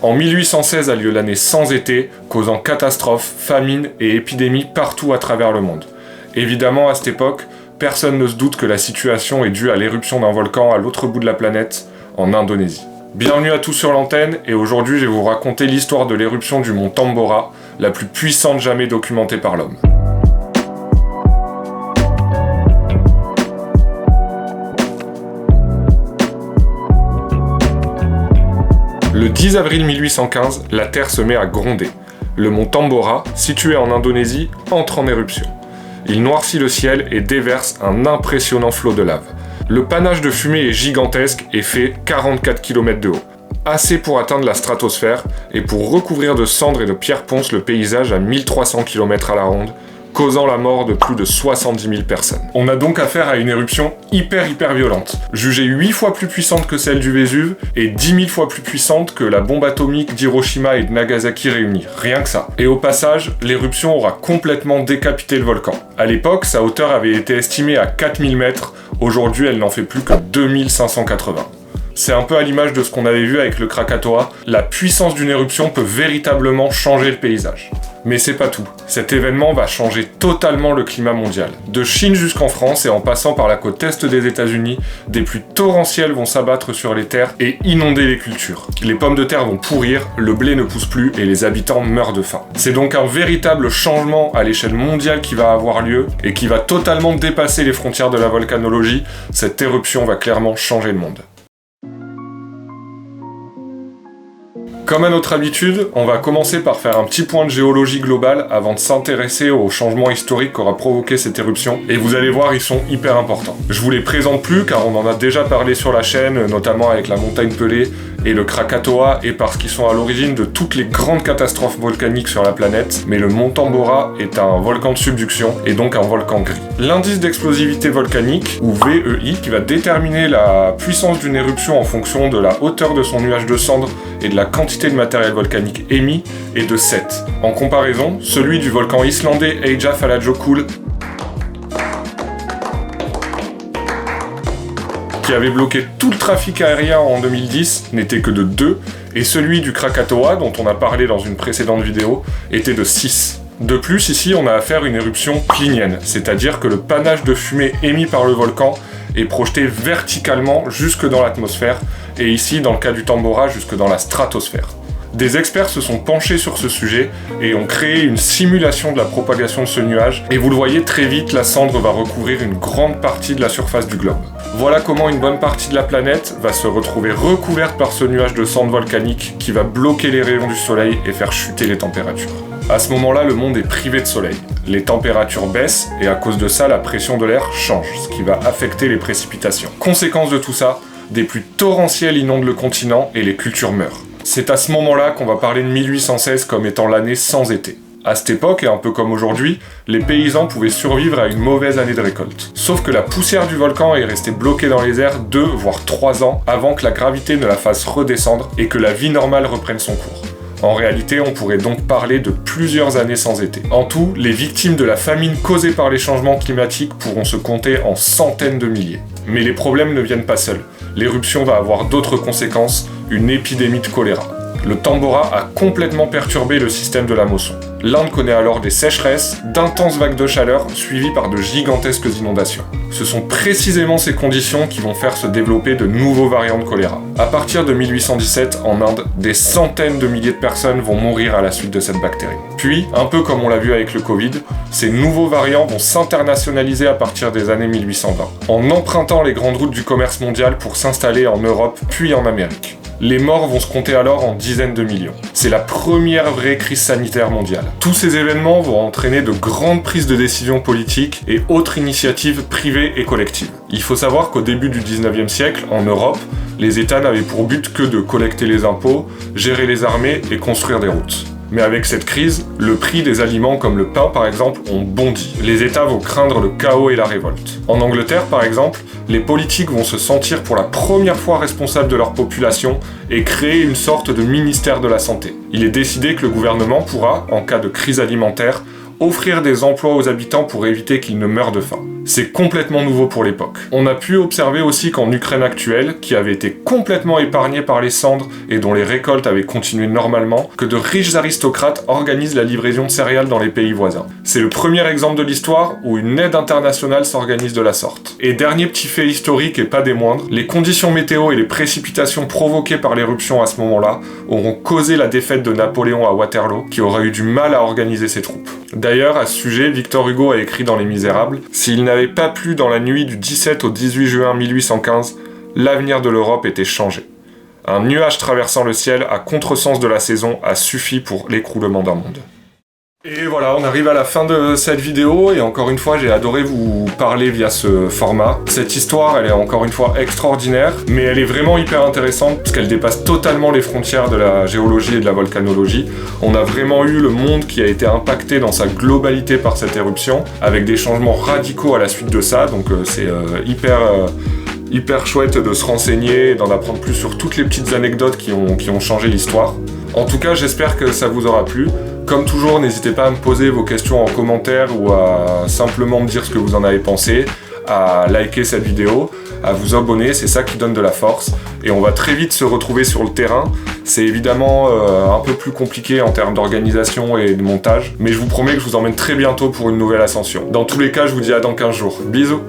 En 1816 a lieu l'année sans été, causant catastrophes, famines et épidémies partout à travers le monde. Évidemment, à cette époque, personne ne se doute que la situation est due à l'éruption d'un volcan à l'autre bout de la planète, en Indonésie. Bienvenue à tous sur l'antenne, et aujourd'hui je vais vous raconter l'histoire de l'éruption du mont Tambora, la plus puissante jamais documentée par l'homme. Le 10 avril 1815, la Terre se met à gronder. Le mont Tambora, situé en Indonésie, entre en éruption. Il noircit le ciel et déverse un impressionnant flot de lave. Le panache de fumée est gigantesque et fait 44 km de haut. Assez pour atteindre la stratosphère et pour recouvrir de cendres et de pierres ponces le paysage à 1300 km à la ronde, causant la mort de plus de 70 000 personnes. On a donc affaire à une éruption hyper violente, jugée 8 fois plus puissante que celle du Vésuve et 10 000 fois plus puissante que la bombe atomique d'Hiroshima et de Nagasaki réunies, rien que ça. Et au passage, l'éruption aura complètement décapité le volcan. À l'époque, sa hauteur avait été estimée à 4000 mètres, aujourd'hui elle n'en fait plus que 2580. C'est un peu à l'image de ce qu'on avait vu avec le Krakatoa, la puissance d'une éruption peut véritablement changer le paysage. Mais c'est pas tout, cet événement va changer totalement le climat mondial. De Chine jusqu'en France et en passant par la côte est des États-Unis, des pluies torrentielles vont s'abattre sur les terres et inonder les cultures. Les pommes de terre vont pourrir, le blé ne pousse plus et les habitants meurent de faim. C'est donc un véritable changement à l'échelle mondiale qui va avoir lieu et qui va totalement dépasser les frontières de la volcanologie. Cette éruption va clairement changer le monde. Comme à notre habitude, on va commencer par faire un petit point de géologie globale avant de s'intéresser aux changements historiques qu'aura provoqué cette éruption, et vous allez voir, ils sont hyper importants. Je vous les présente plus car on en a déjà parlé sur la chaîne, notamment avec la montagne Pelée et le Krakatoa, et parce qu'ils sont à l'origine de toutes les grandes catastrophes volcaniques sur la planète, mais le mont Tambora est un volcan de subduction, et donc un volcan gris. L'indice d'explosivité volcanique, ou VEI, qui va déterminer la puissance d'une éruption en fonction de la hauteur de son nuage de cendres et de la quantité de matériel volcanique émis, est de 7. En comparaison, celui du volcan islandais Eyjafjallajökull, qui avait bloqué tout le trafic aérien en 2010, n'était que de 2, et celui du Krakatoa, dont on a parlé dans une précédente vidéo, était de 6. De plus, ici, on a affaire à une éruption plinienne, c'est-à-dire que le panache de fumée émis par le volcan est projeté verticalement jusque dans l'atmosphère, et ici, dans le cas du Tambora, jusque dans la stratosphère. Des experts se sont penchés sur ce sujet et ont créé une simulation de la propagation de ce nuage, et vous le voyez très vite, la cendre va recouvrir une grande partie de la surface du globe. Voilà comment une bonne partie de la planète va se retrouver recouverte par ce nuage de cendres volcaniques qui va bloquer les rayons du soleil et faire chuter les températures. À ce moment-là, le monde est privé de soleil. Les températures baissent et à cause de ça, la pression de l'air change, ce qui va affecter les précipitations. Conséquence de tout ça, des pluies torrentielles inondent le continent et les cultures meurent. C'est à ce moment-là qu'on va parler de 1816 comme étant l'année sans été. À cette époque, et un peu comme aujourd'hui, les paysans pouvaient survivre à une mauvaise année de récolte. Sauf que la poussière du volcan est restée bloquée dans les airs 2 voire 3 ans avant que la gravité ne la fasse redescendre et que la vie normale reprenne son cours. En réalité, on pourrait donc parler de plusieurs années sans été. En tout, les victimes de la famine causée par les changements climatiques pourront se compter en centaines de milliers. Mais les problèmes ne viennent pas seuls. L'éruption va avoir d'autres conséquences, une épidémie de choléra. Le Tambora a complètement perturbé le système de la moisson. L'Inde connaît alors des sécheresses, d'intenses vagues de chaleur, suivies par de gigantesques inondations. Ce sont précisément ces conditions qui vont faire se développer de nouveaux variants de choléra. À partir de 1817, en Inde, des centaines de milliers de personnes vont mourir à la suite de cette bactérie. Puis, un peu comme on l'a vu avec le Covid, ces nouveaux variants vont s'internationaliser à partir des années 1820, en empruntant les grandes routes du commerce mondial pour s'installer en Europe puis en Amérique. Les morts vont se compter alors en dizaines de millions. C'est la première vraie crise sanitaire mondiale. Tous ces événements vont entraîner de grandes prises de décisions politiques et autres initiatives privées et collectives. Il faut savoir qu'au début du 19e siècle, en Europe, les États n'avaient pour but que de collecter les impôts, gérer les armées et construire des routes. Mais avec cette crise, le prix des aliments comme le pain par exemple ont bondi. Les États vont craindre le chaos et la révolte. En Angleterre par exemple, les politiques vont se sentir pour la première fois responsables de leur population et créer une sorte de ministère de la santé. Il est décidé que le gouvernement pourra, en cas de crise alimentaire, offrir des emplois aux habitants pour éviter qu'ils ne meurent de faim. C'est complètement nouveau pour l'époque. On a pu observer aussi qu'en Ukraine actuelle, qui avait été complètement épargnée par les cendres et dont les récoltes avaient continué normalement, que de riches aristocrates organisent la livraison de céréales dans les pays voisins. C'est le premier exemple de l'histoire où une aide internationale s'organise de la sorte. Et dernier petit fait historique et pas des moindres, les conditions météo et les précipitations provoquées par l'éruption à ce moment-là auront causé la défaite de Napoléon à Waterloo, qui aura eu du mal à organiser ses troupes. D'ailleurs, à ce sujet, Victor Hugo a écrit dans Les Misérables « S'il n'avait pas plu dans la nuit du 17 au 18 juin 1815, l'avenir de l'Europe était changé. Un nuage traversant le ciel à contresens de la saison a suffi pour l'écroulement d'un monde. » Et voilà, on arrive à la fin de cette vidéo, et encore une fois, j'ai adoré vous parler via ce format. Cette histoire, elle est encore une fois extraordinaire, mais elle est vraiment hyper intéressante, parce qu'elle dépasse totalement les frontières de la géologie et de la volcanologie. On a vraiment eu le monde qui a été impacté dans sa globalité par cette éruption, avec des changements radicaux à la suite de ça, donc c'est hyper chouette de se renseigner et d'en apprendre plus sur toutes les petites anecdotes qui ont changé l'histoire. En tout cas, j'espère que ça vous aura plu. Comme toujours, n'hésitez pas à me poser vos questions en commentaire ou à simplement me dire ce que vous en avez pensé, à liker cette vidéo, à vous abonner, c'est ça qui donne de la force. Et on va très vite se retrouver sur le terrain. C'est évidemment un peu plus compliqué en termes d'organisation et de montage, mais je vous promets que je vous emmène très bientôt pour une nouvelle ascension. Dans tous les cas, je vous dis à dans 15 jours. Bisous!